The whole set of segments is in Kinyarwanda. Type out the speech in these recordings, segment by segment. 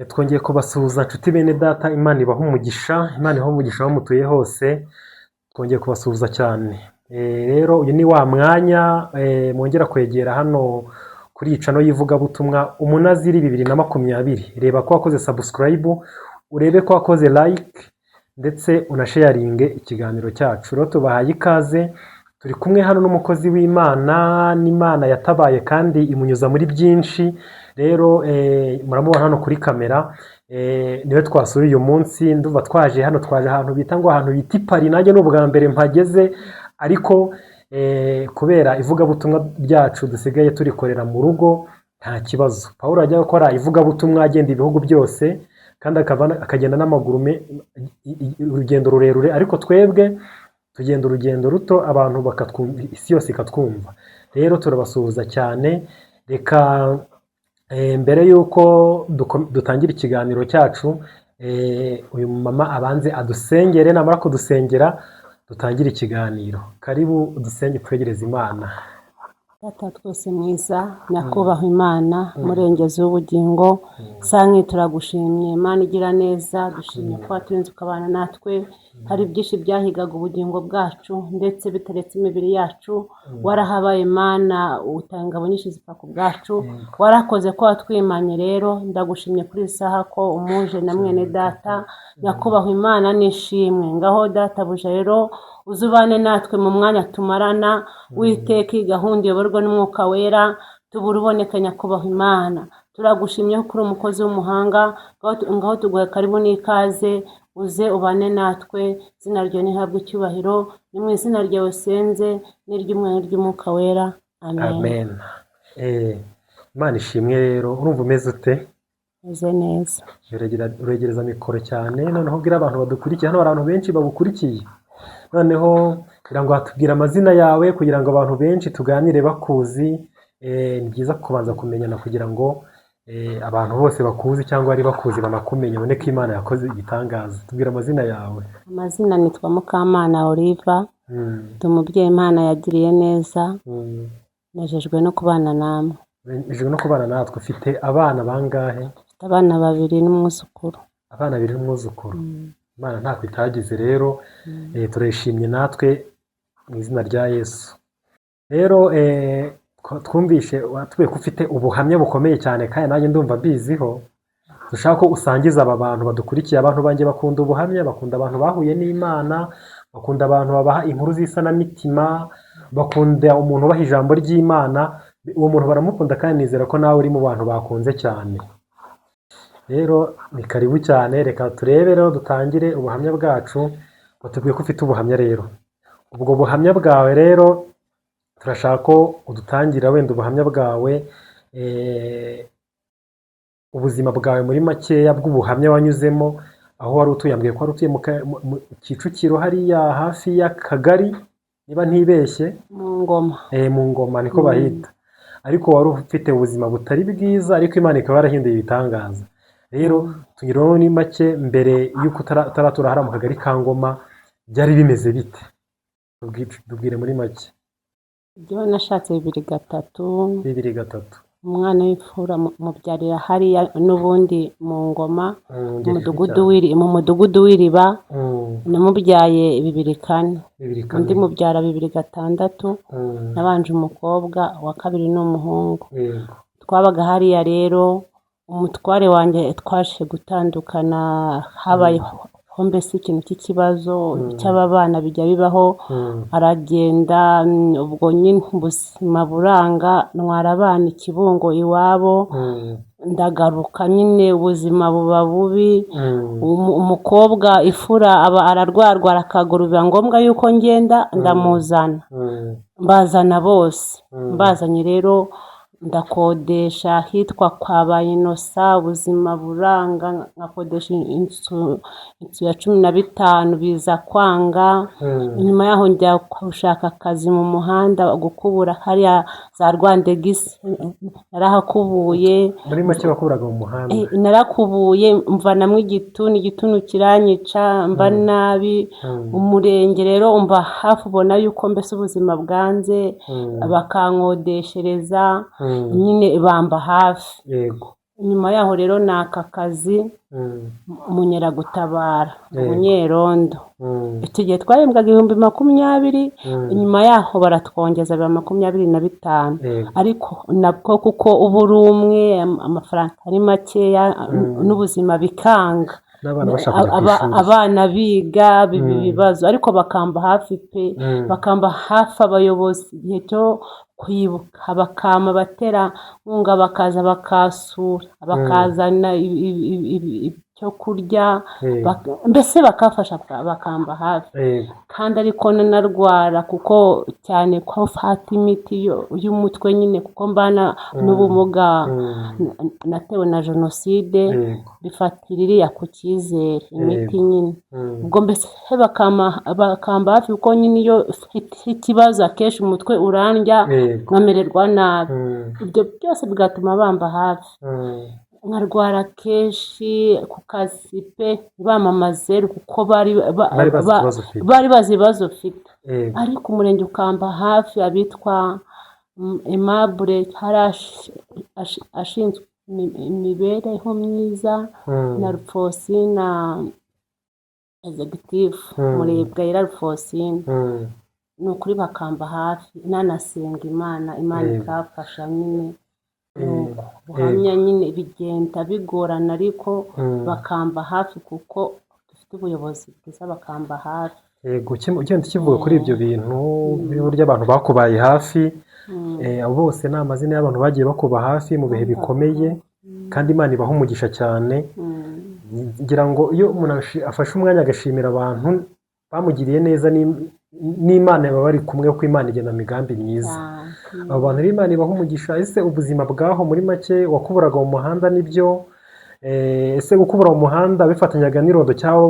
Twongeye kubasuhuza nshuti bene data, Imana ibaha umugisha, Imana ibaha umugisha aho mutuye hose. Twongeye kubasuhuza cyane. Rero uyu ni wa mwanya mwongera kwegera hano kuri icano y'ivugabutumwa Umunaziri 2020. Reba ko wakoze subscribe, urebe ko wakoze like ndetse unasharinge ikiganiro cyacu. Rero tubahaye ikaze, turi kumwe hano n'umukozi w'Imana, n'Imana yatabaye kandi imunyuza muri byinshi. Rero muramubona hano kuri kamera, niwe twasuye uyu munsi. Nduva twaje ahantu bita ngo ahantu bita Ipari. Nanjye n'ubwa mbere mpageze, ariko kubera ivugabutumwa ryacu dusigaye turikorera mu rugo nta kibazo. Pawulo ajya gukora ivugabutumwa agenda ibihugu byose kandi akagenda n'amaguru, urugendo rurerure, ariko twebwe tugenda urugendo ruto, abantu bakatwumva, isi yose ikatwumva. Rero turabasuhuza cyane. Reka mbere yuko dutangira ikiganiro cyacu, uyu mama abanze adusengere, namara kudusengera dutangire ikiganiro. Karibu udusenge twegereze Imana. Data twese mwiza, nyakubahwa Imana, murengezi w'ubugingo, sanki turagushimye. Imana igira neza, dushimye ko waturinze ukabana natwe. Hari byinshi byahigaga ubugingo bwacu ndetse biteretse imibiri yacu. Warahabaye Imana, utanga nyinshi zipfa ku bwacu. Warakoze ko watwimanye. Rero ndagushimye kuri isaha ko umuje na mwene data. Nyakubahwa Imana nishimwe. Ngaho data buje rero uzubane natwe mu mwanya tumarana, witeka gahunda iyoborwa n'Umwuka Wera, tubura uboneka. Nyakubahwa Imana, turagushimye ko uri umukozi w'umuhanga. Ngaho tuguhe karibu n'ikaze, uze ubane natwe. Izina ryawe nihabwe icyubahiro, ni mu izina ryawe senze, n'iry'Umwana n'Umwuka Wera, amen. Amen. Imana ishimwe. Rero urumva umeze ute? Meze neza. Uregereza mikoro cyane, noneho ubwira abantu badukurikiye. Hano hari abantu benshi babukurikiye. Noneho kugira ngo hatubwire amazina yawe, kugira ngo abantu benshi tuganire bakuzi. Ni byiza kubanza kumenyana kugira ngo abantu bose bakuzi cyangwa bari bakuzi banakumenye, ubone ko Imana yakoze igitangaza. Tubwire amazina yawe. Amazina nitwa Mukamana Oliva. Ndi umubyeyi Imana yagiriye neza. Nejejwe no kubana namwe. Nejejwe no kubana natwe. Ufite abana bangahe? Mfite abana 2 n'umwuzukuru. Abana 2 n'umwuzukuru. Imana ntako itagize. Rero turishimye natwe mu izina rya Yesu. Rero twumvishe watubwiye ko ufite ubuhamya bukomeye cyane, kandi nanjye ndumva biziho. Dushaka ko usangiza aba bantu badukurikiye. Abantu banjye bakunda ubuhamya, bakunda abantu bahuye n'Imana, bakunda abantu babaha inkuru z'isanamitima, bakunda umuntu ubaha ijambo ry'Imana. Uwo muntu baramukunda, kandi nizera ko nawe uri mu bantu bakunze cyane. Rero ni karibu cyane. Reka turebe rero dutangire ubuhamya bwacu. Watubwiye ko ufite ubuhamya. Rero ubwo buhamya bwawe rero turashaka ko udutangira wenda ubuhamya bwawe, ubuzima bwawe muri makeya bw'ubuhamya wanyuzemo, aho wari utuye. Ambwiye ko wari utuye mu Kicukiro hariya hafi y'Akagari, niba ntibeshye, mu Ngoma. Mu Ngoma niko bahita. Ariko wari ufite ubuzima butari bwiza, ariko Imana ikaba yarahinduye ibitangaza. Rero tunyuraho ni make. Mbere y'uko utaratura hariya mu Kagari ka Ngoma, byari bimeze bite? Tubwire muri make. Ibyo nashatse 2003. Umwana w'imfura mubyarira hariya n'ubundi mu Ngoma, mu mudugudu w'Iriba. Namubyaye 2004. Undi mubyara 2006. Nabanje umukobwa, wa kabiri n'umuhungu. Twabaga hariya. Rero umutware wanjye twaje gutandukana, habaye mbese ikintu cy'ikibazo cy'ababana bijya bibaho. Aragenda, ubwo nyine ubuzima buranga, ntwara abana i Kibungo iwabo. Ndagaruka nyine ubuzima buba bubi. Umukobwa ifura aba ararwarwara akaguru, biba ngombwa yuko ngenda ndamuzana. Mbazana bose. Mbazanye rero ndakodesha hitwa kwa Bayinosa. Ubuzima buranga, ngakodesha inzu ya 15, biza kwanga. Nyuma yaho njya gushaka akazi mu muhanda, gukubura hariya za Rwandegisi. Narahakubuye. Muri make wakuburaga mu muhanda? Narakubuye, mvanamwe igituntu kiranyica, mba nabi. Umurenge rero umva hafi, ubona yuko mbese ubuzima bwanze, bakankodeshereza. Nyine bamba hafi. Yego. nyuma yaho rero ni aka kazi Munyeragutabara Munyerondo. Icyo gihe twahembwaga 20,000, nyuma yaho baratwongeza biba 25, ariko nabwo kuko uba uri umwe amafaranga ari makeya n'ubuzima bikanga, abana biga biba ibibazo, ariko bakamba hafi pe, bakamba hafi abayobozi igihe cyo kwibuka, bakama batera nkunga, bakaza bakasura, bakazana icyo kurya, mbese bakafasha, bakamba hafi. Kandi ariko nanarwara kuko cyane ko mfata imiti y'umutwe nyine, kuko mbana n'ubumuga natewe na jenoside, bifatira iriya ku cyizere imiti nyine. Ubwo mbese bakamba hafi kuko nyine iyo ikibazo akenshi umutwe urandya nkamererwa nabi, ibyo byose bigatuma bamba hafi. Nkarwara kenshi ku kazi pe, bamamaze kuko bari bazi ibibazo ufite, ariko umurenge ukamba hafi. Abitwa Aimable ashinzwe imibereho myiza na Rufosina executive Murebwayira Rufosina, ni ukuri bakamba hafi, nanasenga Imana ikafasha nyine. Buhamya nyine bigenda bigorana, ariko bakamba hafi kuko dufite ubuyobozi bwiza, bakamba hafi. Yego, ugenda ukivuga kuri ibyo bintu by'uburyo abantu bakubaye hafi, abo bose ni amazina y'abantu bagiye bakuba hafi mu bihe bikomeye, kandi Imana ibaha umugisha cyane. Ngira ngo iyo umuntu afashe umwanya agashimira abantu bamugiriye neza, n'Imana baba bari kumwe, kuko Imana igena migambi myiza. Abo bantu Imana ibaha umugisha. Ese ubuzima bwaho muri make, wakuburaga mu muhanda nibyo? Ese gukubura mu muhanda bifatanyaga n'irondo cyangwa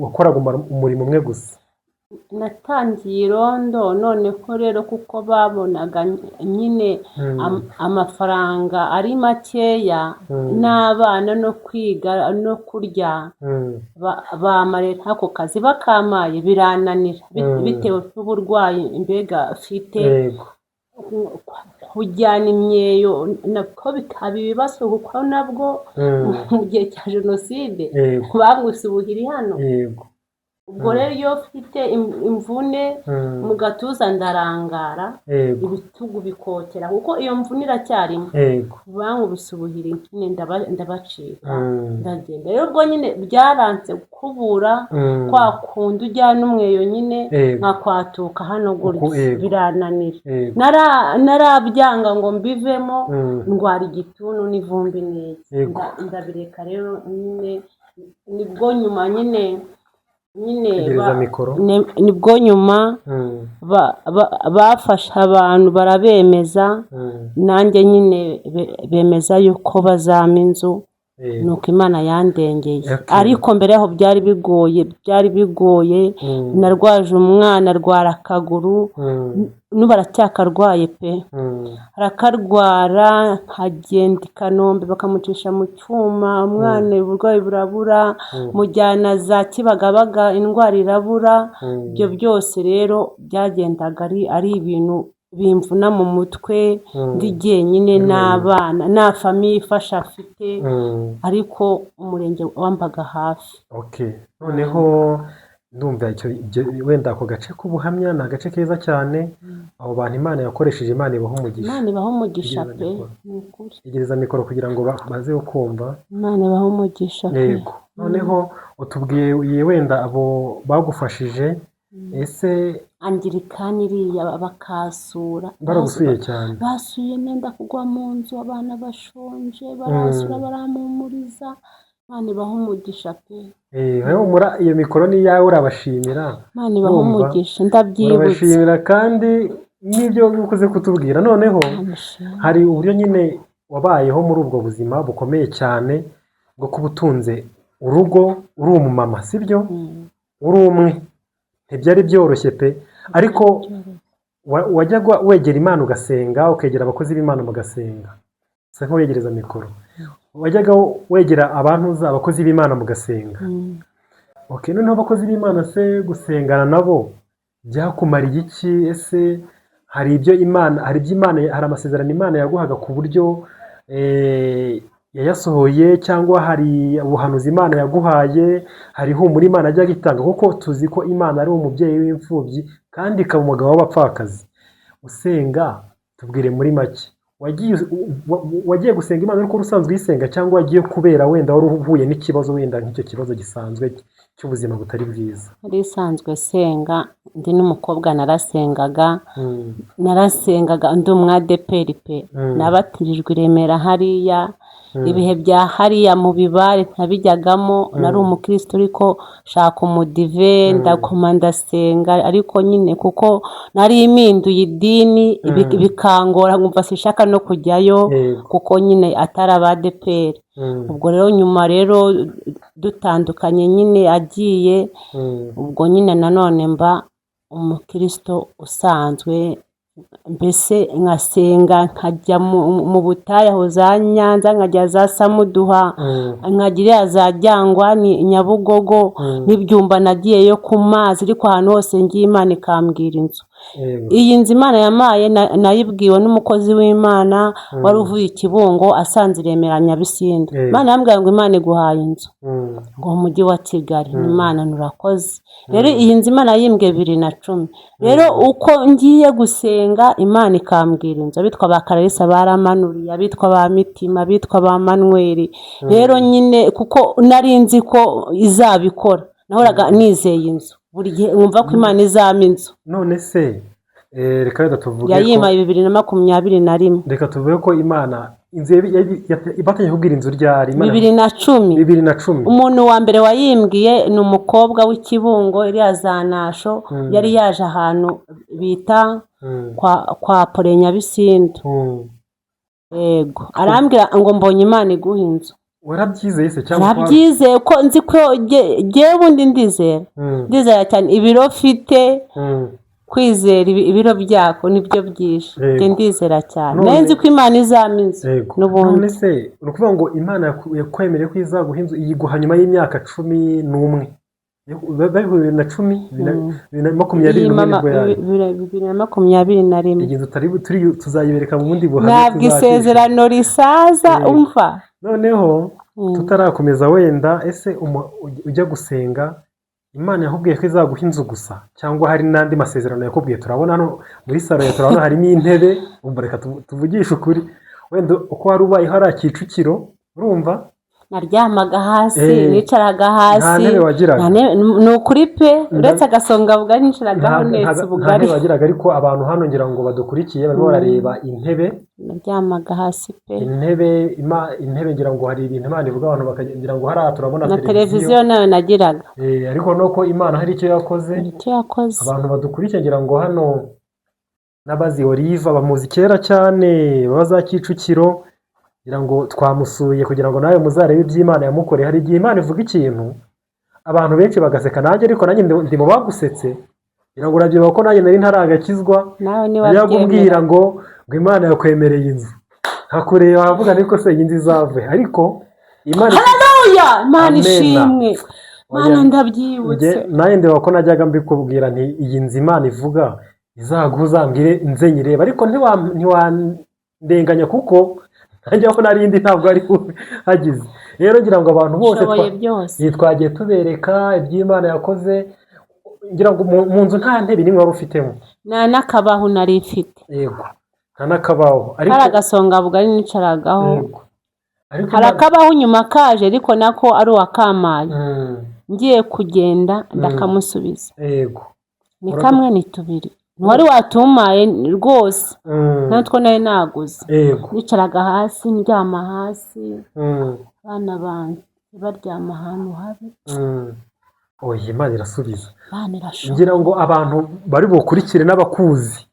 wakoraga umurimo umwe gusa? Natangiye irondo, none ko rero kuko babonaga nyine amafaranga ari makeya, n'abana no kwiga no kurya, bamarira ako kazi bakamaye birananira, bitewe n'uburwayi mbega afite, kujyana imyeyo nabwo bikaba ibibazo, kuko nabwo mu gihe cya jenoside bamusubuhira hano. Ubwo rero iyo ufite imvune mu gatuza ndarangara, ibitugu bikokera, kuko iyo mvune iracyarimo, bankubise ubuhiri nyine ndabacika, ndagenda. Rero ubwo nyine byaranse gukubura, kwa kundi ujyana umweyo nyine nkakwatuka hano gutya, birananira. Narabyanga ngo mbivemo, ndwara igituntu n'ivumbi neza, ndabireka. Rero nyine nibwo nyuma nibwo nyuma bafasha abantu barabemeza, nanjye nyine bemeza yuko bazama inzu, nuko Imana yandengeye. Ariko mbere yaho byari bigoye, narwaje umwana arwara akaguru, n'ubu aracyakarwaye pe, arakarwara, nkagenda i Kanombe bakamucisha mu cyuma, umwana uburwayi burabura, mujyana za Kibagabaga indwara irabura. Ibyo byose rero byagendaga ari ibintu bimvuna mu mutwe, ndi jyenyine n'abana, nta famiye ifasha afite, ariko umurenge wambaga hafi. Noneho ndumva wenda ako gace k'ubuhamya ni agace keza cyane. Abo bantu Imana yakoresheje, Imana ibaha umugisha. Imana ibaha umugisha pe, ni ukuri. Igereza mikoro kugira ngo baze kumva. Imana ibaha umugisha pe. Yego. Noneho utubwiye wenda abo bagufashije, ese Angirikani iriya bakasura, baragusuye cyane? Basuye nenda kugwa mu nzu, abana bashonje, barasura baramumuriza. Imana ibaha umugisha pe. Iyo mikoro ni iyawe, urabashimira. Imana ibaha umugisha, ndabyibutse. Urabashimira kandi n'ibyo ukoze kutubwira. Noneho hari uburyo nyine wabayeho muri ubwo buzima bukomeye cyane bwo kuba utunze urugo, uri umumama, sibyo? Uri umwe, ntibyari byoroshye pe, ariko wajyaga wegera Imana ugasenga, ukegera abakozi b'Imana mugasenga. Usa nk'uwegereza mikoro. Wajyaga wegera abantu abakozi b'Imana mugasenga. Noneho abakozi b'Imana se gusengana nabo byakumariye iki? Ese hari amasezerano Imana yaguhaga ku buryo yayasohoye, cyangwa hari ubuhanuzi Imana yaguhaye, hari ihumure Imana ajya itanga, kuko tuzi ko Imana ari umubyeyi w'imfubyi kandi ikaba umugabo w'abapfakazi. Usenga, tubwire muri make, wagiye gusenga Imana ariko usanzwe uyisenga, cyangwa wagiye kubera wenda wari uhuye n'ikibazo, wenda nk'icyo kibazo gisanzwe cy'ubuzima butari bwiza? Nari isanzwe senga, ndi n'umukobwa narasengaga ndi umwadeperi pe, nabatirijwe i Remera hariya, ibihe bya hariya mu bibare ntabijyagamo, nari umukristo ariko shaka umudive ndakoma ndasenga, ariko nyine kuko nari iminduye idini bikangora nkumva sinshaka no kujyayo kuko nyine atari abadeperi. Ubwo rero nyuma rero dutandukanye nyine agiye, ubwo nyine nanone mba umukristo usanzwe, mbese nkasenga nkajya mu butayu aho za Nyanza, nkajya za Samuduha, nkagira za Ryangwa ni Nyabugogo, n'ibyumba nagiyeyo ku mazi, ariko ahantu hose ngiye Imana ikambwira inzu. Iyi nzu Imana yamaye nayibwiwe n'umukozi w'Imana wari uvuye i Kibungo asanze i Remera Nyabisindu. Imana yambwiye ngo Imana iguhaye inzu ngo mu mujyi wa Kigali. Imana nurakoze. Rero iyi nzu Imana yimbwe 2010. Rero uko ngiye gusenga Imana ikambwira inzu, abitwa ba Kararisa baramanuriye, abitwa ba Mitima, abitwa ba Manuel. Rero nyine kuko nari nzi ko izabikora, nahoraga nizeye inzu buri gihe, nkumva ko Imana izama inzu. None se reka tuvuge ko yayimaye 2021. Reka tuvuge ko Imana inzu ibatanye kubwira inzu ryari? 2010. Umuntu wa mbere wayimbwiye ni umukobwa w'Ikibungo iriya Zanasho, yari yaje ahantu bita kwa Pole Nyabisindu. Yego, arambwira ngo mbonye Imana iguha inzu. Warabyizeye se cyangwa? Nabyizeye ko nzi ko jewe ndi ndizera cyane ibiro fite, kwizera ibiro byako nibyo byishe, ndizera cyane nenzi ko Imana izama inzu n'ubundi. None se urukuvuga ngo Imana yakwemereye ko izaguha inzu, iyiguha nyuma y'imyaka 11, 2021. Iyi nzu tuzayibereka mu bundi buhamya, ntabwo isezerano risaza umva. Noneho tutarakomeza, wenda ese ujya gusenga Imana yakubwiye ko izaguha inzu gusa, cyangwa hari n'andi masezerano yakubwiye? Turabona hano muri salo ya turabona harimo intebe, umva reka tuvugishe ukuri, wenda uko wari ubaye hari Kicukiro, urumva naryamaga hasi, nicaraga hasi, nta ntebe wagiraga? Ni ukuri pe, uretse agasonga bugari nicaragaho neza ubugari. Nta ntebe wagiraga, ariko abantu hano ngira ngo badukurikiye barimo barareba intebe. Naryamaga hasi pe. Intebe ngira ngo hari ibintu Imana ivuga, abantu bakagira ngo hariya turabona na televiziyo nayo nagiraga. Ariko nuko Imana hari icyo yakoze. Abantu badukurikiye ngira ngo hano n'abazi Olive bamuzi kera cyane, baza Kicukiro, ngira ngo twamusuye kugira ngo nawe muzarebe iby'Imana yamukoreye. Hari igihe Imana ivuga ikintu abantu benshi bagaseka, nanjye ariko nanjye ndi mu bagusetse, ngira ngo urabyibuka ko nanjye nari ntaragakizwa, yagubwira ngo Imana yakwemereye inzu, hakureba havuga ariko se iyi nzu izave, ariko Imana haleluya, Imana ishimwe, Imana ndabyibutse. Nanjye ndeba ko najyaga mbikubwira nti iyi nzu Imana ivuga izaguha, uzambwire nze nyireba, ariko ntiwandenganya kuko nanjye aho narindi ntabwo ari hagize. Rero ngira ngo abantu bose twagiye tubereka iby'Imana yakoze, ngira ngo mu nzu nta ntebe nimwe wari ufitemo? Nta n'akabaho nari mfite. Yego, nta n'akabaho, ariko hari agasonga bugari nicaragaho. Hari akabaho nyuma kaje, ariko nako ari uwakamaye, ngiye kugenda ndakamusubiza. Yego, ni kamwe ni tubiri, wari watumaye rwose, natwo nayo naguze. Nicaraga hasi, ndyama hasi, bana banjye baryama ahantu habi. Oya, Imana irasubiza. Ngira ngo abantu bari bukurikire n'abakuzi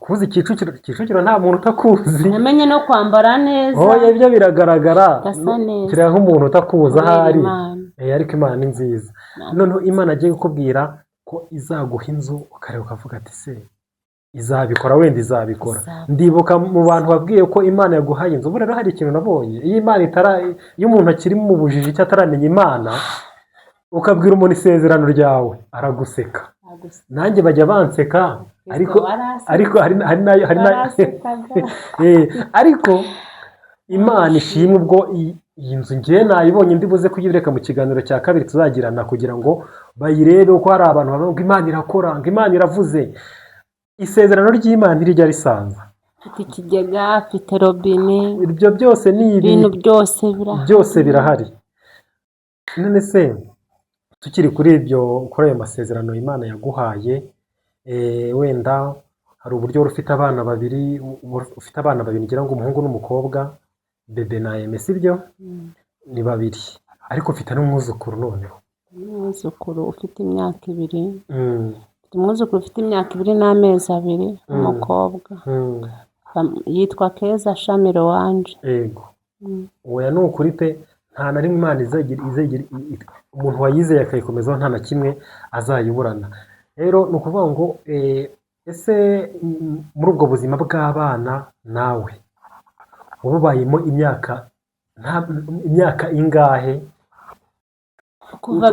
kuzi Kicukiro, nta muntu utakuzi. Namenye no kwambara neza. Oya, ibyo biragaragara, kira nk'umuntu utakuza ahari. Ariko Imana ni nziza. Noneho Imana agiye kukubwira ko izaguha inzu, ukareba ukavuga ati se izabikora, wenda izabikora. Ndibuka mu bantu babwiye ko Imana yaguhaye inzu. Ubu rero hari ikintu nabonye, iyo umuntu akiri mu bujiji cyo ataramenya Imana, ukabwira umuntu isezerano ryawe, araguseka. Nanjye bajya banseka, ariko ariko Imana ishimwe ubwo iyi nzu ngiye nayibonye ndi buze kuyireka mu kiganiro cya kabiri tuzagirana kugira ngo bayirebe uko hari abantu bavuga ngo Imana irakora ngo Imana iravuze. Isezerano ry'Imana ntirijya risanza. Mfite ikigega, mfite robine, Ibyo byose ni ibintu byose birahari. byose birahari. None se tukiri kuri ayo masezerano Imana yaguhaye, wenda hari uburyo wari ufite abana babiri ngira ngo umuhungu n'umukobwa, bebe na eme, sibyo? Ni babiri ariko ufite n'umwuzukuru noneho. Umwuzukuru ufite imyaka 2. Mfite umwuzukuru ufite imyaka 2 n'amezi 2 umukobwa. Yitwa Keza Shamiro wanje. Yego. Oya ni ukuri pe, nta na rimwe Imana izagira umuntu wayizeye akayikomezaho nta na kimwe azayiburana. Rero ni ukuvuga ngo ese muri ubwo buzima bw'abana nawe wabubayemo imyaka ingahe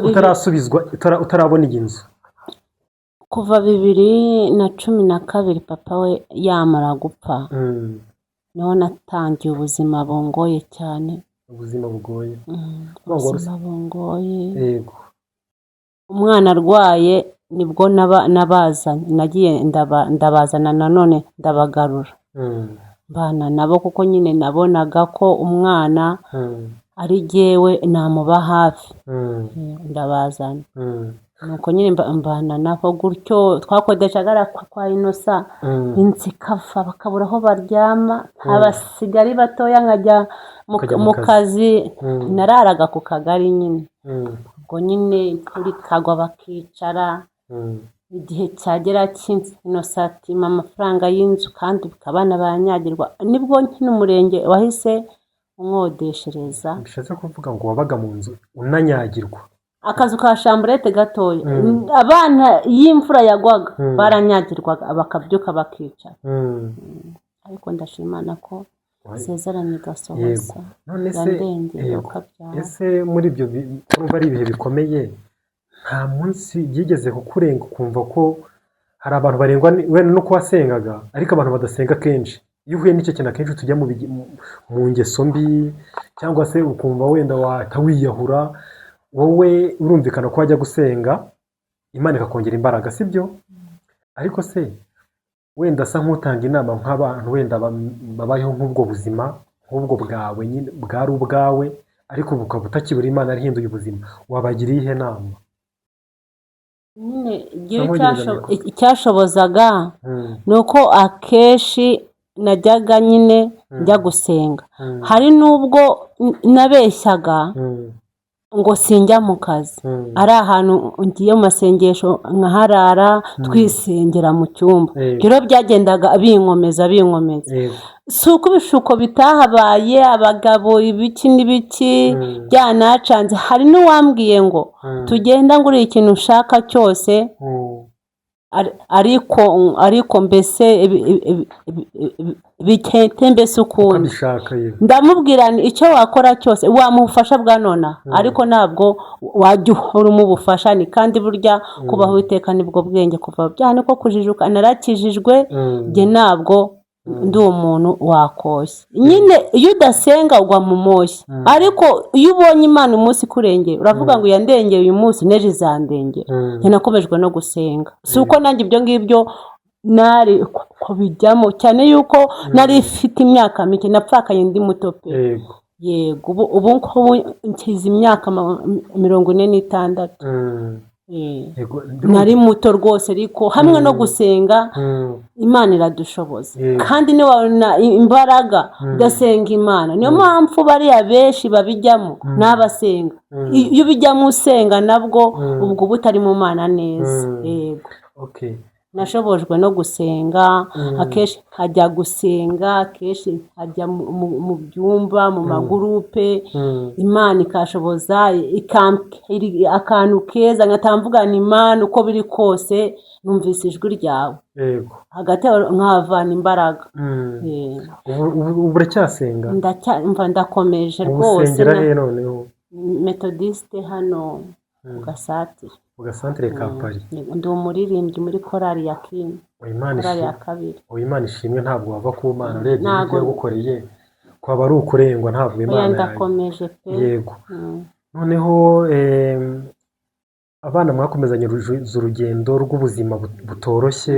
utarasubizwa utarabona iyi nzu? Kuva 2012 papa we yamara gupfa, niho natangiye ubuzima bungoye cyane. Ubuzima bugoye. Ubuzima bungoye. Yego. Umwana arwaye nibwo nabazanye, nagiye ndabazana nanone ndabagarura. Bana nabo kuko nyine nabonaga ko umwana ari jyewe namuba hafi. Ndabazana. Nuko nyine mbana nabo gutyo twakodeshaga kwa Inosa, inzikafa bakabura aho baryama, abasigari batoya nkajya mu kazi, nararaga ku kagari nyine. Ubwo nyine kuri kagwa bakicara, igihe cyagera Inosa ati mpa amafaranga y'inzu kandi abana baranyagirwa, nibwo n'umurenge wahise umwodeshereza. Bishatse kuvuga ngo wabaga mu nzu unanyagirwa. Akazu ka chambrette gatoya, abana y'imfura yagwaga baranyagirwaga bakabyuka bakicara. Ariko ndashimana ko isezerano igasohoza. None se ese muri ibyo urumva ari ibihe bikomeye, nta munsi byigeze kukurenga ukumva ko hari abantu barengwa wenda no kuwasengaga ariko abantu badasenga kenshi? Iyo uhuye n'icyo kintu akenshi tujya mu ngeso mbi cyangwa se ukumva wenda watawiyahura, wowe urumvikana ko wajya gusenga Imana ikakongera imbaraga, sibyo? Ariko se wenda asa nk'utanga inama nk'abantu wenda babayeho nk'ubwo buzima nk'ubwo bwawe nyine bwari ubwawe ariko bukaba utakibura Imana yarihinduye ubuzima, wabagira iyihe nama? Nyine icyashobozaga ni uko akenshi najyaga nyine njya gusenga. Hari n'ubwo nabeshyaga ngo sinjya mu kazi, ari ahantu ngiye mu masengesho nkaharara twisengera mu cyumba. Rero byagendaga binkomeza. Si uko ibishuko bitahabaye, abagabo ibiki n'ibiki byanacanze. Hari n'uwambwiye ngo tugenda nguriye ikintu ushaka cyose, ariko mbese bikete mbese ukundi. Ndamubwira icyo wakora cyose wamufasha bwa nona, ariko ntabwo wajya uhora umubufasha. Ni kandi burya kubaho iteka nibwo bwenge. Kuva byane ko kujijuka, narakijijwe jye, ntabwo ndi umuntu wakoshye. Nyine iyo udasenga ugwa mu moshya, ariko iyo ubonye Imana umunsi kurengera uravuga ngo yandengeye uyu munsi neje izandengera. Ntinakobejwe no gusenga. Si uko nanjye ibyo ngibyo nari kubijyamo, cyane yuko nari ifite imyaka mike, napfakaye ndi muto pe. Yego, ubu nkize imyaka 46. Nari muto rwose, ariko hamwe no gusenga Imana iradushoboza. kandi niwabona imbaraga udasenga Imana, niyo mpamvu bariya benshi babijyamo n'abasenga. Iyo ubijyamo usenga nabwo ubwo butari mu Mana neza. Yego. Nashobojwe no gusenga, akenshi hajya gusenga, akenshi hajya mu byumba, mu magurupe. Imana ikashoboza akantu keza nkatamvugana Imana uko biri kose, numvise ijwi ryawe. Yego. Hagati nkavana imbaraga. Ubu uracyasenga? Ndakomeje rwose. Usengera he noneho? Methodiste hano ku Gasatire. Ugasantere ka Paris. Ndi umuririmbyi muri korali ya King. Korali ya kabiri. Imana ishimwe, ntabwo wava ku Mana. Urebye ibyo yagukoreye kwaba ari ukurengwa ntabwo oya Imana ndakomeje pe yego Mm. noneho abana mwakomezanye urugendo rw'ubuzima butoroshye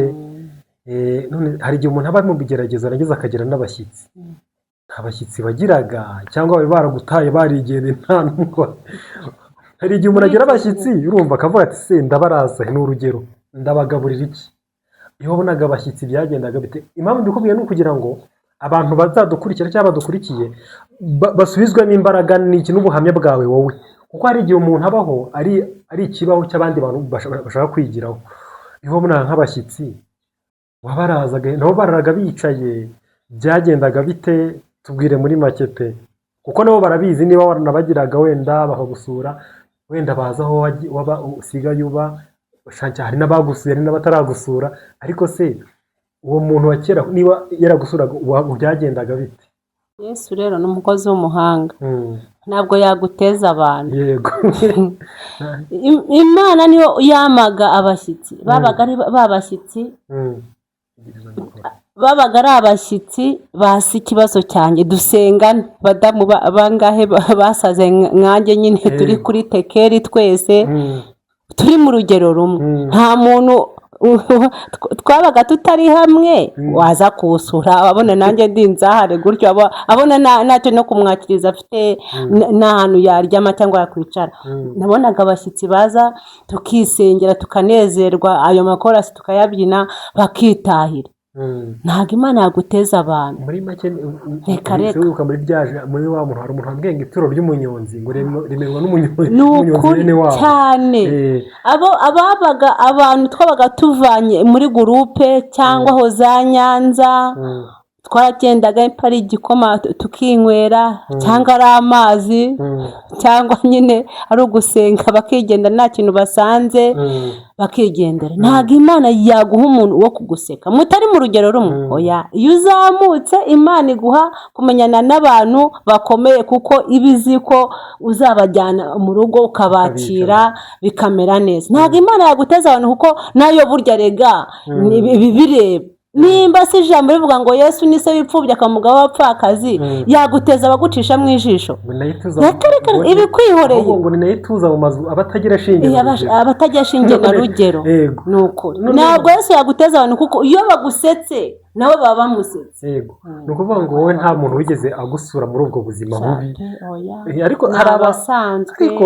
none hari igihe umuntu aba ari mu bigeragezo arangiza akagira n'abashyitsi nta bashyitsi bagiraga cyangwa bari baragutaye barigendeye nta n'umwe hari igihe umuntu agira abashyitsi urumva akavuga ati se ndabaraza ni urugero ndabagaburira iki iyo wabonaga abashyitsi byagendaga bite impamvu mbikubwiye ni ukugira ngo abantu bazadukurikira cyangwa badukurikiye basubizwemo imbaraga n'iki n'ubuhamya bwawe wowe kuko hari igihe umuntu abaho ari ikibaho cy'abandi bantu bashaka kwigiraho iyo wabonaga nk'abashyitsi wabarazaga nabo bararaga bicaye byagendaga bite tubwire muri make pe kuko nabo barabizi niba waranabagiraga wenda bakagusura wenda baza aho waba usigaye uba hari n'abagusuye hari n'abataragusura ariko se uwo muntu wa kera niba yaragusuraga byagendaga bite Yesu rero ni umukozi w'umuhanga ntabwo yaguteza abantu yego Imana niyo yamaga abashyitsi babaga ari abashyitsi basi ikibazo cyanjye dusengane badamu bangahe basaze nkanjye nyine turi kuri tekeri twese turi mu rugero rumwe nta muntu twabaga tutari hamwe waza kuwusura abona nanjye ndinzahare gutyo abona ntacyo no kumwakiriza afite n'ahantu yaryama cyangwa yakwicara nabonaga abashyitsi baza tukisengera tukanezerwa ayo makorasi tukayabyina bakitahira ntabwo Imana yaguteza abantu muri make reka muri wa muntu hari umuntu wambwiye ngo ituro ry'umunyonzi ngo remerwa n'umunyonzi ni ukuri cyane ababaga abantu twabaga tuvanye muri gurupe cyangwa aho za Nyanza twaragendaga ari igikoma tukinywera cyangwa ari amazi cyangwa nyine ari ugusenga bakigenda nta kintu basanze bakigendera ntabwo Imana yaguha umuntu wo kuguseka mutari mu rugero rumwe oya iyo uzamutse Imana iguha kumenyana n'abantu bakomeye kuko iba izi ko uzabajyana mu rugo ukabakira bikamera neza ntabwo Imana yaguteza abantu kuko nayo burya rega bireba nimba si ijambo rivuga ngo Yesu ni se w'ipfubyi akamugabo w'abapfakazi yaguteza abagucisha mu ijisho ibikwihoreye ngo ninayituza mu mazu abatagira shinge na rugero ni ukuri ntabwo Yesu yaguteza abantu kuko iyo bagusetse nabo baba bamusetse ni ukuvuga ngo wowe nta muntu wigeze agusura muri ubwo buzima bubi ariko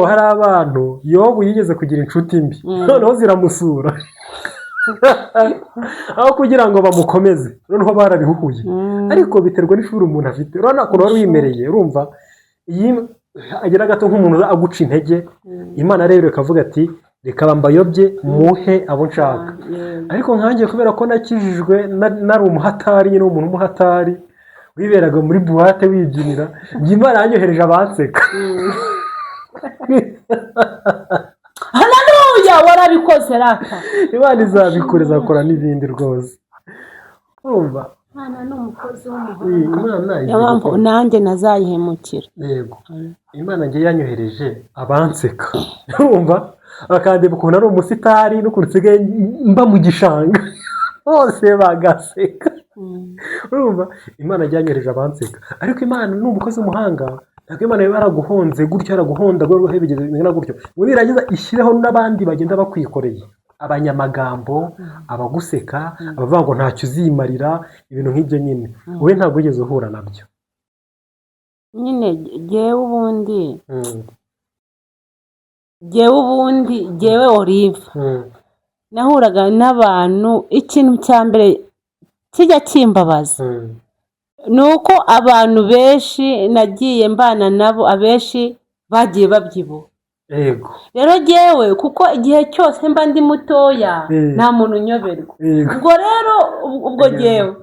hari abantu Yobu yigeze kugira inshuti mbi noneho ziramusura aho kugira ngo bamukomeze noneho barabihuhuye ariko biterwa n'ishuri umuntu afite urabona ukuntu wari wimereye urumva agira gato nk'umuntu aguca intege Imana rero ikavuga ati reka mbayobye muhe abo nshaka ariko nkanjye kubera ko nakijijwe nari umuhatari nyine umuntu w'umuhatari wiberaga muri buwate wibyinira Imana yanyohereje abanseka haleluya warabikoze rata Imana izabikora izakora n'ibindi rwose urumva Imana ni umukozi w'umuhanga nanjye nazayihemukira yego Imana ngiye yanyohereje abanseka urumva bakandeba ukuntu ari umusitari n'ukuntu nsigaye mba mu gishanga bose bagaseka urumva Imana yanyohereje abanseka ariko Imana ni umukozi w'umuhanga ntabwo Imana yaraguhonze gutyo yaraguhonda rwego bigeze bingana gutyo ngo nirangiza ishyireho n'abandi bagenda bakwikoreye abanyamagambo abaguseka abavuga ngo ntacyo uzimarira ibintu nk'ibyo nyine wowe ntabwo wigeze uhura nabyo nyine jyewe Olive nahuraga n'abantu ikintu cya mbere kijya kimbabaza ni uko abantu benshi nagiye mbana nabo abenshi bagiye babyibuha rero jyewe kuko igihe cyose mba ndi mutoya nta muntu unyoberwa ubwo rero jyewe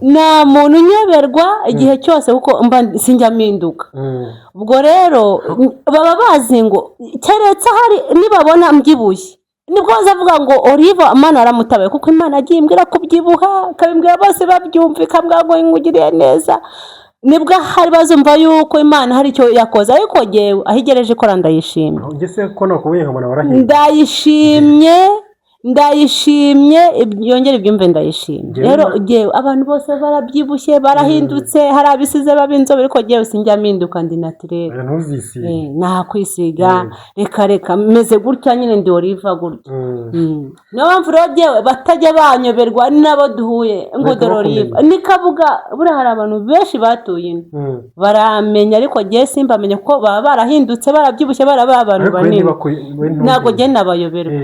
nta muntu unyoberwa igihe cyose kuko mba sinjya mpinduka ubwo rero baba bazi ngo keretse hari nibabona mbyibushye nibwo bazavuga ngo Olive Imana aramutabaye kuko Imana agiye imbwira kubyibuha ikabimbwira bose babyumva ikambwira ngo nkugiriye neza nibwo hari bazumva yuko Imana hari icyo yakoze ariko jyewe aho igereje ikora ndayishimye ndayishimye ndayishimye yongere ibyumve ndayishimye rero jewe abantu bose barabyibushye barahindutse hari abisize babinzobe ariko jewe sinjya mpinduka ndi naturel nta kwisiga reka meze gutya nyine ndi Oliva gutya niyo mpamvu rero jewe batajya banyoberwa nabo duhuye ngo dore Oliva nikavuga buriya hari abantu benshi batuye baramenya ariko jewe simbamenye ko baba barahindutse barabyibushye baraba abantu banini ntabwo je nabayoberwa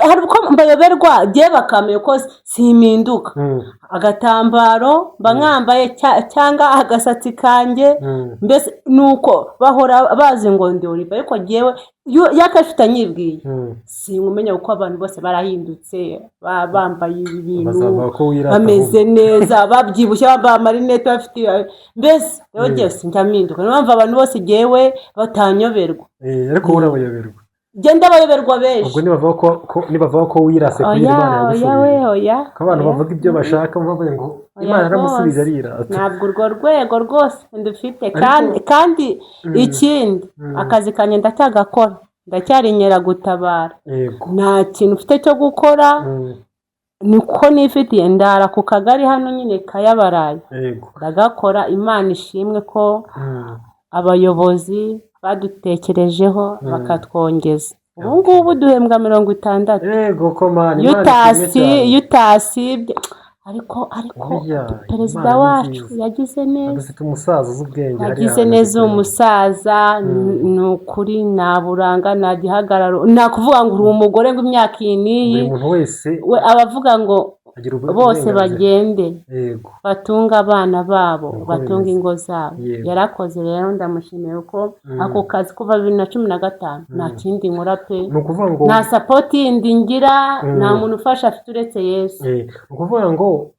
hari uko mbayoberwa jewe bakamenya ko simpinduka agatambaro mbangambaye cyangwa agasatsi kanjye mbese nuko bahora bazi ngo ndi Oliva ariko jewe yakashita nyibwiye sinkumenya uko abantu bose barahindutse bambaye ibintu bameze neza babyibushye bambaye amarinete bafite mbese rero jewe sinjaminduka niyo mpamvu abantu bose jewe batanyoberwa ariko urabayoberwa genda bayoberwa benshi ubwo nibavuga ko wirase kuri Imana yagusubije ko abantu bavuga ibyo bashaka bavuga ngo Imana yaramusubije arira ntabwo urwo rwego rwose ndufite kandi ikindi akazi kanye ndacyagakora ndacyari Inkeragutabara nta kintu ufite cyo gukora niko nifitiye ndara ku kagari hano nyine Kayabaraye ndagakora Imana ishimwe ko abayobozi badutekerejeho bakatwongeza ubu ngubu duhembwa 60 yego ko mani iyo utasibye ariko perezida wacu yagize neza umusaza uzubwenge yagize neza umusaza nukuri naburanga nagihagararo nakuvuga ngo uri umugore ngo imyaka iyi umuntu wese abavuga ngo bose bagende batunga abana babo batunga ingo zabo yarakoze rero ndamushimiye ko ako kazi kuva 2015 nta kindi nkora pe nta support yindi ngira nta muntu ufasha afite uretse Yesu ukuvuga ngo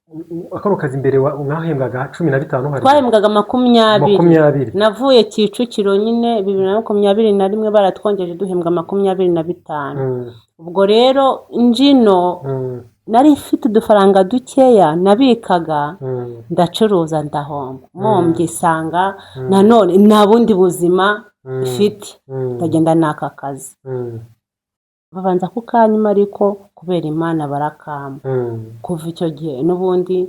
akaro kazi imbere mwahembwaga 15 hari twahembwaga 20 navuye Kicukiro nyine 2021 baratwongeje duhembwa 25 ubwo rero njino nari mfite udufaranga dukeya nabikaga ndacuruza ndahomba mombye isanga nanone nta bundi buzima mfite ndagenda naka kazi babanza kukanyuma ariko kubera Imana barakamba kuva icyo gihe n'ubundi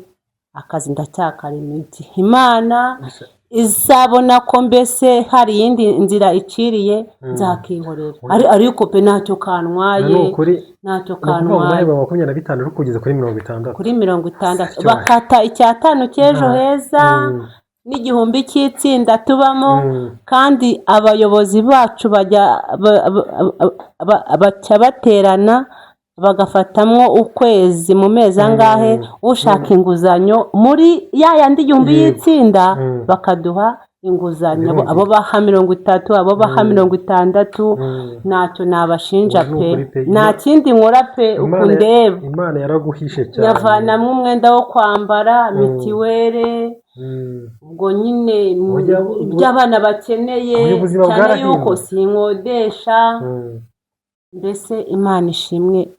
akazi ndacyakarimo igihe Imana izabona ko mbese hari yindi nzira iciriye nzakihorera ariko pe ntacyo kantwaye ntacyo kantwaye 25 uri kugeza kuri 60 kuri 60 bakata icyatanu cy'ejo heza n'igihumbi cy'itsinda tubamo kandi abayobozi bacu bajya baterana bagafatamwo ukwezi mu mezi angahe ushaka inguzanyo muri yandi igihumbi y'itsinda bakaduha inguzanyo abo baha 30 abo baha 60 ntacyo nabashinja pe nta kindi nkora pe ukundeba Imana yaraguhishe cyane yavanamwe umwenda wo kwambara mitiwere ubwo nyine iby'abana bakeneye cyane yuko sinkodesha mbese Imana ishimwe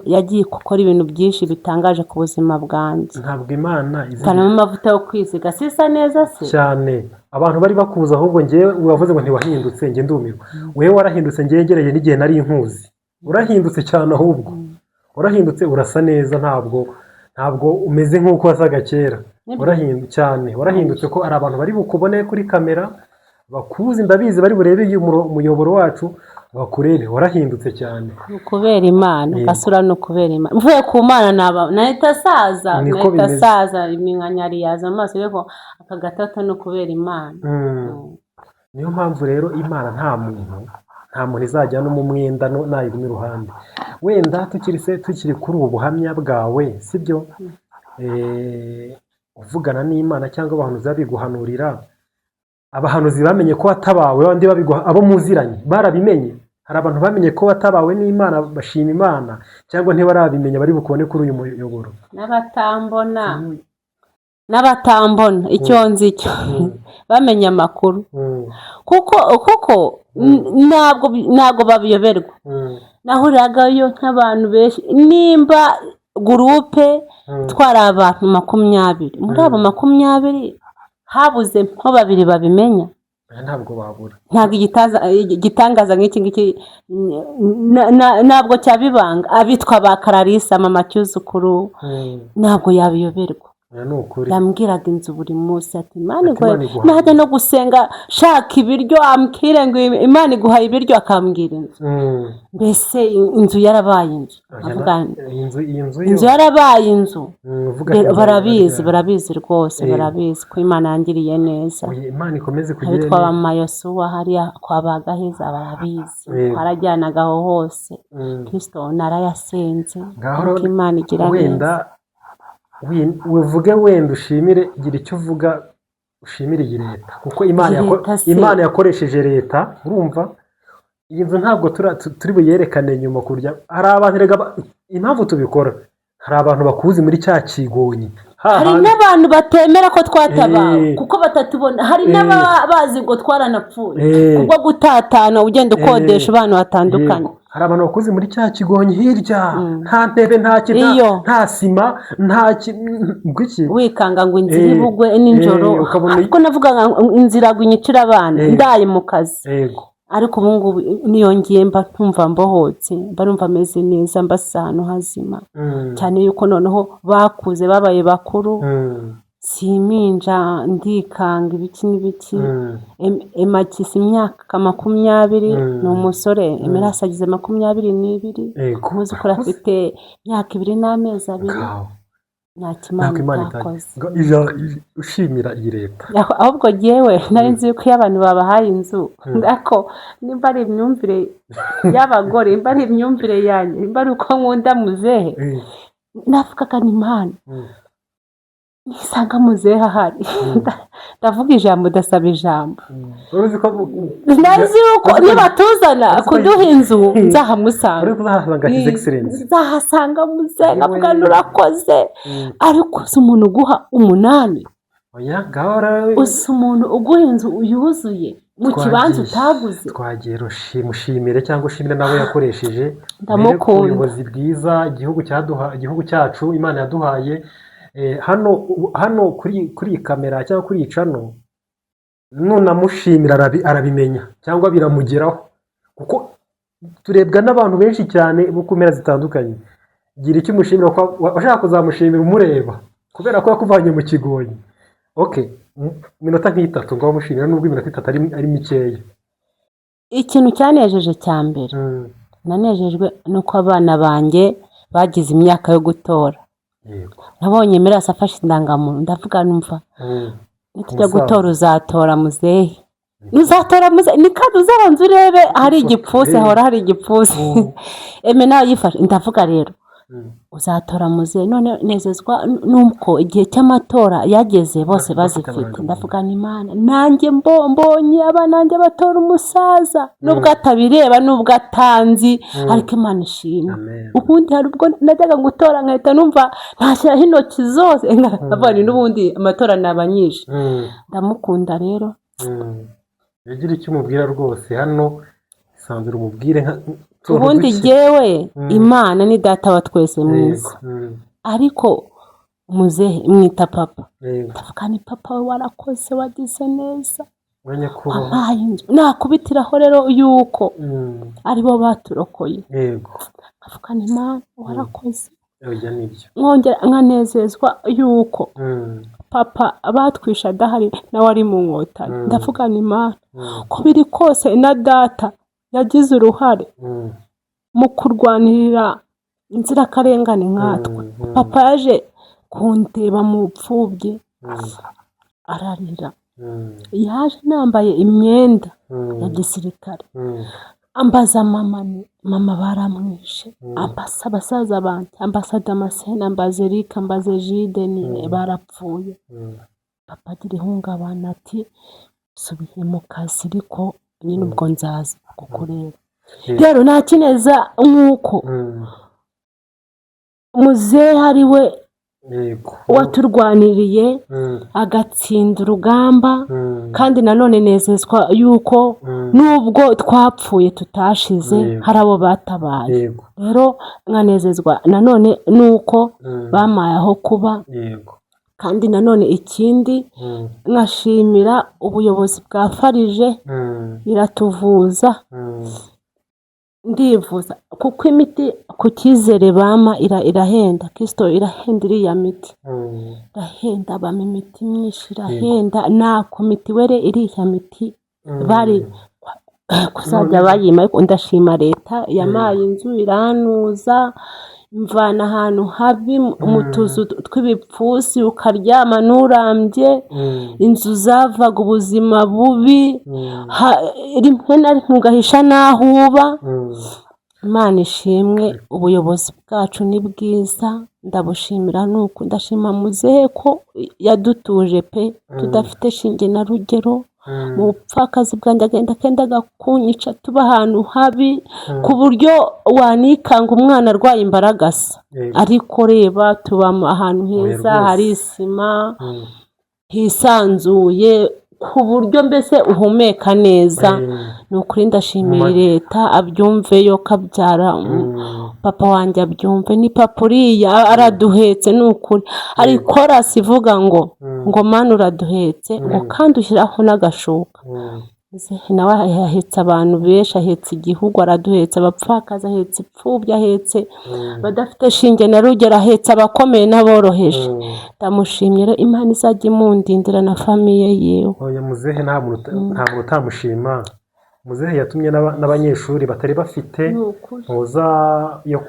yagiye gukora ibintu byinshi bitangaje ku buzima bwanjye ntabwo Imana izana amavuta yo kwisiga sisa neza se cyane abantu bari bakuza ahubwo ngewe uravuze ngo ntiwahindutse nge ndumirwa wewe warahindutse ngegereye n'igihe nari inkuzi urahindutse cyane ahubwo urahindutse urasa neza ntabwo umeze nk'uko wasaga kera urahindutse cyane warahindutse ko ari abantu bari bukubone kuri kamera bakuzi ndabizi bari burebe umuyoboro wacu bakurebe warahindutse cyane kubera Imana gasura no kubera Imana mvuye ku Mana nahita saza iminkanyari yaza amaso reko akagatata no kubera Imana niyo mpamvu rero Imana nta muntu izajya no mu mwenda nayiguma iruhande wenda tukiri kuri ubu buhamya bwawe sibyo uvugana n'Imana cyangwa abahanuzi babiguhanurira abahanuzi bamenye ko watabawe abandi babiguha abo muziranye barabimenye hari abantu bamenye ko watabawe n'Imana bashima Imana cyangwa ntibarabimenya bari bukubone kuri uyu muyoboro n'abatambona icyo nzi cyo bamenye amakuru kuko ntabwo babiyoberwa nahuragayo nk'abantu benshi nimba gurupe twari abantu 20 muri abo 20 habuze nko 2 babimenya ntabwo babura. ntabwo igitangaza nk'iki ngiki ntabwo cyabibanga. Abitwa ba Clarisse mama cyuzukuru ntabwo yabiyoberwa. Ni ukuri. Yambwiraga inzu buri munsi ati Imana Ati, Imana iguhaye. najya no gusenga shaka ibiryo ambwire ngo Imana iguhaye ibiryo, akambwira inzu. Mbese inzu yarabaye inzu. Avuga inzu yarabaye inzu. Barabizi rwose, barabizi ko Imana yangiriye neza. Imana ikomeze kugira abitwa ba Mayosuwa hariya kwa Bagaheza barabizi. Twarajyanaga aho hose. Kristo narayasenze kuko Imana igira neza. Uvuge wenda ushimire, gira icyo uvuga ushimire iyi leta kuko Imana yakoresheje leta. Urumva iyi nzu ntabwo turi buyerekane nyuma kurya. Hari abantu impamvu tubikora, hari abantu bakuzi muri cya kigonyi. Hari n'abantu batemera ko twatabawe kuko batatubona. Hari n'abazi ngo twaranapfuye kubwo gutatana ugenda ukodesha abantu batandukanye. Hari abantu bakuzi muri cya kigonyi hirya, nta ntebe, nta sima, wikanga ngo inzira ibugwe nijoro. Ariko navuga inzira gunyicira abana ndaye mu kazi. Ariko ubu ngubu niyongeye mba ntumva mbohotse, mba numva ameze neza, mba ahantu hazima cyane yuko noneho bakuze babaye bakuru. Siminja ndikanga ibiki n'ibiki. Emakisi imyaka 20 ni umusore. Emerasi agize 22. Umuzukuru afite imyaka 2 n'amezi 2. nta kimana itakoze. Ushimira iyi leta. Ahubwo jyewe nari nzi yuko iyo abantu babahaye inzu, ariko nimba ari imyumvire y'abagore, nimba ari imyumvire yanjye, nimba ari uko nkunda muzehe, navugaga ni Imana nisanga muzehe ahari ndavuga ijambo ndasaba ijambo. Nazi yuko nibatuzana kuduha inzu nzahamusanga, nzahasanga muzehe nkavuga urakoze. Ariko uzi umuntu uguha 8, uzi umuntu uguha inzu yuzuye mu kibanza utaguze. Twagiye mushimire cyangwa ushimire nabo yakoresheje. Ndamukunda. Ubuyobozi bwiza igihugu cyacu Imana yaduhaye. Hano kuri iyi kamera cyangwa kuri iyi cano nunamushimira arabimenya cyangwa biramugeraho kuko turebwa n'abantu benshi cyane bo ku mpera zitandukanye. Gira icyo umushimira ko washaka kuzamushimira umureba kubera ko yakuvanye mu kigonyi. Minota nk'itatu ngo bamushimira nubwo iminota 3 ari mikeya. Ikintu cyanejeje cya mbere nanejejwe nuko abana banjye bagize imyaka yo gutora. Nabonye Emerasi afashe indangamuntu ndavuga numva nitujya gutora uzatora muzehe, uzatora muzehe ni kandi uzabanza urebe hari igipfunsi, hora hari igipfunsi. Nawe yifashe ndavuga rero uzatora muzehe. None nezezwa nuko igihe cy'amatora yageze bose bazifite. Ndavuga ni Imana nanjye mbonye abananjye batora umusaza nubwo atabireba nubwo atanzi, ariko Imana ishimwe. Ubundi hari ubwo najyaga gutora nkahita numva ntashyiraho intoki zose nkabona n'ubundi amatora nabanyishe. Ndamukunda rero. Yagira icyo umubwira rwose hano sanzura umubwire ubundi jyewe Imana ni data wa twese mwiza. Ariko muzehe mwita papa. Ndavuga ni papa we warakoze, wagize neza, wampaye inzu. Nakubitiraho rero yuko aribo baturokoye. Ndavuga ni Imana warakoze. Nkongera nkanezezwa yuko papa batwisha adahari nawe ari mu Nkotanyi. Ndavuga ni Imana ko biri kose na data yagize uruhare mu kurwanirira inzirakarengane nkatwe. Papa yaje kundeba mu pfubyi ararira. Yaje nambaye imyenda ya gisirikare ambaza mama baramwishe, ambasa abasaza banjye, ambasa Damascene, ambaza Eric, ambaza Jide ni barapfuye. Papa agira ihungabana ati subiye mu kazi ariko nyine ubwo nzaza kukureba. Rero nakineza nk'uko muzehe ari we waturwaniriye agatsinda urugamba. Kandi nanone nezezwa yuko nubwo twapfuye tutashize hari abo batabaye. Rero nkanezezwa nanone nuko bamaye aho kuba kandi nanone ikindi nkashimira ubuyobozi bwa farije iratuvuza ndivuza kuko imiti ku cyizere bama irahenda Kristo irahenda iriya miti irahenda bama imiti myinshi irahenda nako mitiwere iriya miti bari kuzajya bayima ariko ndashima leta yamaye inzu iranuza mvana ahantu habi mu tuzu tw'ibipfusi ukaryama nturambye inzu zavaga ubuzima bubi rimwe na rimwe ugahisha n'aho uba Imana ishimwe ubuyobozi bwacu ni bwiza ndabushimira nuko ndashima muzehe ko yadutuje pe tudafite shinge na rugero mu bupfakazi bwanjye agenda kendaga kunyica tuba ahantu habi ku buryo wanikanga umwana arwaye imbaragasa ariko reba tuba ahantu heza hari isima hisanzuye ku buryo mbese uhumeka neza ni ukuri ndashimira leta abyumve yo kabyara papa wanjye abyumve ni papa uriya araduhetse ni ukuri ariko rasivuga ngo Mana uraduhetse ngo kandi ushyiraho n'agashuka nawe ahetse abantu benshi ahetse igihugu araduhetse abapfakazi ahetse ipfubyi ahetse badafite shinge na rugero ahetse abakomeye n'aboroheje ndamushimye rero Imana izajya imundindira na famiye yewe oya muzehe nta muntu utamushima muzehe yatumye n'abanyeshuri batari bafite muza yo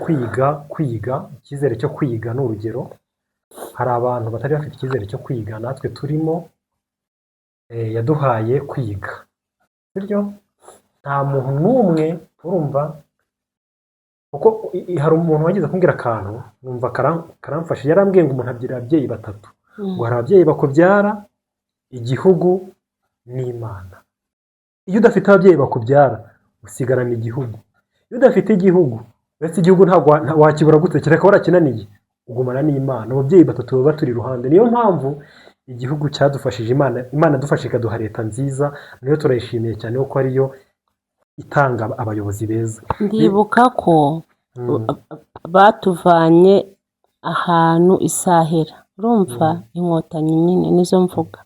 kwiga icyizere cyo kwiga ni urugero hari abantu batari bafite icyizere cyo kwiga natwe turimo yaduhaye kwiga bityo nta muntu n'umwe urumva kuko hari umuntu wagize kumbwira akantu numva karamfashe yarambwiye ngo umuntu abyira ababyeyi batatu ngo hari ababyeyi bakubyara igihugu n'Imana iyo udafite ababyeyi bakubyara usigarana igihugu iyo udafite igihugu uretse igihugu ntabwo wakibura gute kereka warakinaniye ugumana n'Imana ababyeyi batatu baba baturi iruhande niyo mpamvu igihugu cyadufashije Imana dufashe ikaduha leta nziza niyo turayishimiye cyane kuko ariyo itanga abayobozi beza ndibuka ko batuvanye ahantu isahera urumva inkotanyi nyine nizo mvuga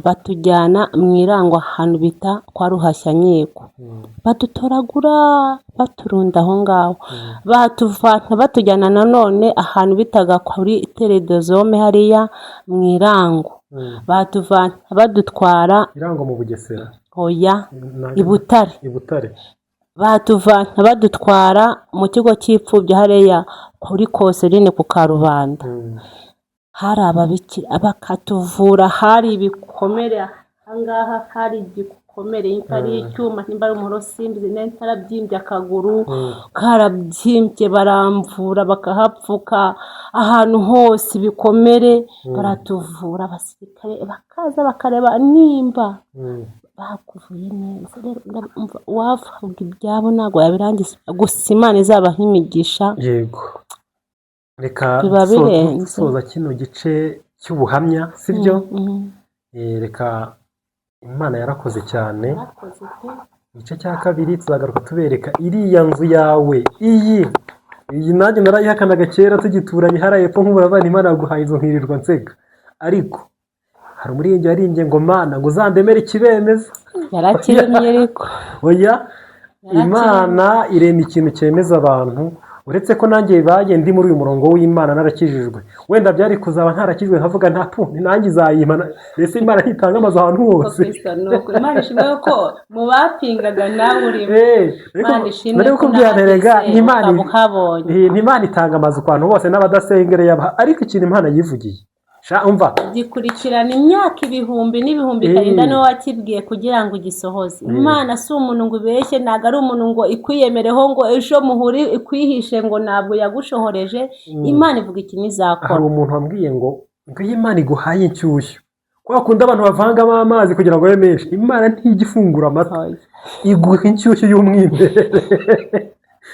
batujyana mu irango ahantu bita kwa Ruhashya-Nkiko badutoragura baturunda aho ngaho batujyana nanone ahantu bitaga kuri teredozome hariya mu irango batuvana badutwara irango mu Bugesera oya i Butare batuvana badutwara mu kigo cy'ipfubyi hariya kuri Koserine ku Karubanda hari ababikira bakatuvura hari ibikomere ahangaha hari igikomere ari icyuma nimba ari umurosimbi ntarabyimbye akaguru karabyimbye baramvura bakahapfuka ahantu hose ibikomere baratuvura abasirikare bakaza bakareba nimba bakuvuye neza wavuga ibyabo ntabwo yabirangiza gusa Imana izabaha imigisha yego reka dusoza kino gice cy'ubuhamya sibyo reka Imana yarakoze cyane igice cya kabiri tuzagaruka tubereka iriya nzu yawe iyi nanjye narayihakanaga kera tugituranye hariya epfo nk'uburabana Imana yaguhaye inzu nkirirwa nseka ariko hari umuririmbyi yaririmbye ngo Mana ngo uzandemere ikibemeza yarakiremye ariko oya Imana irema ikintu cyemeza abantu uretse ko nanjye bagiye ndi muri uyu murongo w'Imana narakijijwe wenda byari kuzaba ntarakijwe nkavuga nta nanjye izayimana mbese Imana ntitanga amazu ahantu hose Imana ishimwe ko mu bapingaga nawe urimo Imana ishimwe ko Imana itanga amazu ku bantu bose n'abadasengereye ariko ikintu Imana yivugiye umva gikurikirana imyaka ibihumbi n'ibihumbi karinda niwe wakibwiye kugira ngo ugisohoze Imana si umuntu ngo ubeshye ntabwo ari umuntu ngo ikwiyemereho ngo ejo muhuri ikwihishe ngo ntabwo yagushohoreje Imana ivuga ikintu izakora hari umuntu wambwiye ngo iyo Imana iguhaye inshyushyu kwa kundi abantu bavangamo amazi kugira ngo abe menshi Imana ntijya amata iguha inshyushyu y'umwimerere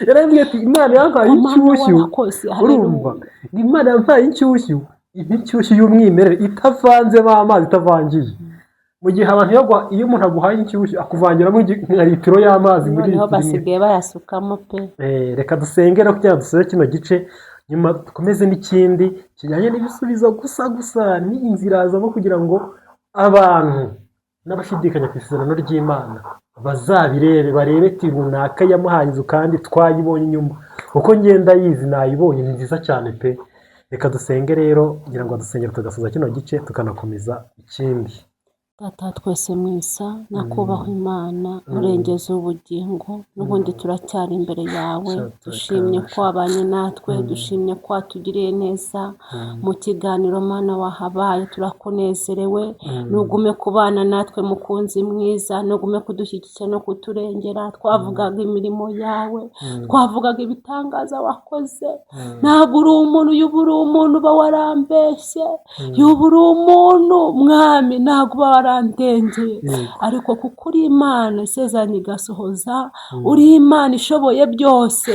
yarambwiye ati Imana yampaye inshyushyu urumva Imana yampaye inshyushyu inshyushyu y'umwimerere itavanzemo amazi itavangiye mu gihe abantu iyo umuntu aguhaye inshyushyu akuvangiramo nka litiro y'amazi muri niho basigaye bayasukamo pe reka dusengere kugira ngo dusoze kino gice nyuma dukomeze n'ikindi kijyanye n'ibisubizo gusa n'inzira zabo kugira ngo abantu n'abashidikanya ku isezerano ry'Imana bazabirebe barebe ati runaka yamuhaye inzu kandi twayibonye inyuma uko ngenda yizi nayibonye ni nziza cyane pe. Reka dusenge rero kugira ngo dusengere tugasoza kino gice tukanakomeza ikindi. Data twese mwiza nyakubahwa Imana murengezi w'ubugingo n'ubundi turacyari imbere yawe dushimye ko wabanye natwe dushimye ko watugiriye neza mu kiganiro Mana wahabaye turakunezerewe nugume kubana natwe mukunzi mwiza nugume kudushyigikira no kuturengera twavugaga imirimo yawe twavugaga ibitangaza wakoze ntabwo uri umuntu yubura umuntu uba warambeshye yubura umuntu mwami ntabwo uba warandengeye ariko kuko uri Imana isezerano igasohoza uri Imana ishoboye byose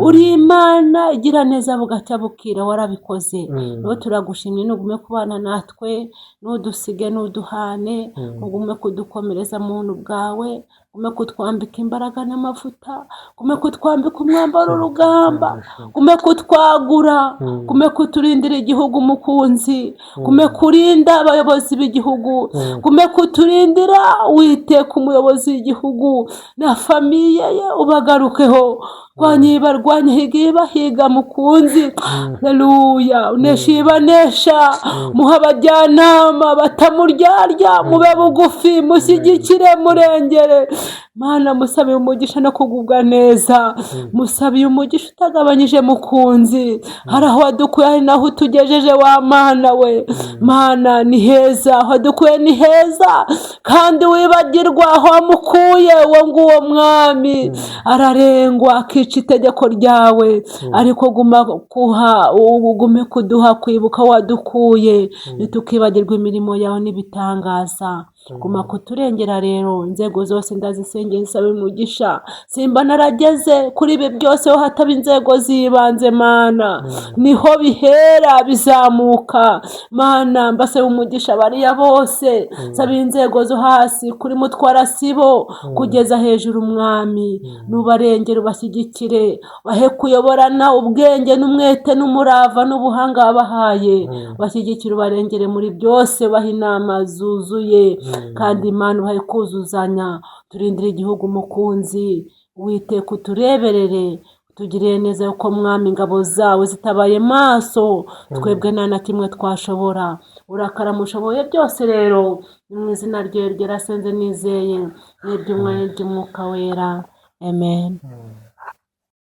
uri Imana igira neza bugacya bukira warabikoze rero turagushimye nugume kubana natwe nudusige nuduhane ugume kudukomereza mu buntu bwawe gume kutwambika imbaraga n'amavuta gume kutwambika umwambaro w'urugamba gume kutwagura gume kuturindira igihugu mukunzi gume kurinda abayobozi b'igihugu gume kuturindira witeka umuyobozi w'igihugu na famiye ye ubagarukeho rwanya higa mukunzi haleluya unesha muha abajyanama batamuryarya mube bugufi mushyigikire murengere Mana musabiye umugisha no kugubwa neza musabiye umugisha utagabanyije mukunzi hari aho wadukuye hari naho utugejeje wa Mana we Mana ni heza aho wadukuye ni heza kandi wibagirwa aho wamukuye uwo nguwo mwami ararengwa akica itegeko ryawe ariko gume kuduha kwibuka wadukuye nitukibagirwa imirimo yawe n'ibitangaza guma kuturengera rero inzego zose ndazisengera nsaba umugisha simba narageze kuri ibi byose ho hataba inzego zibanze Mana niho bihera bizamuka Mana mbasaba umugisha bariya bose nsaba inzego zo hasi kuri mutwara sibo kugeza hejuru mwami nubarengera ubashyigikire bahe kuyoborana ubwenge n'umwete n'umurava n'ubuhanga bahaye bashyigikire ubarengere muri byose baha inama zuzuye kandi Imana uhaye kuzuzanya turindire igihugu mukunzi witeka utureberere tugiriye neza yuko mwami ingabo zawe zitabaye maso twebwe nta na kimwe twashobora urakaramushoboye byose rero mu izina rye ryerasenze nizeye n'iby'umwanya ry'umwuka wera amen.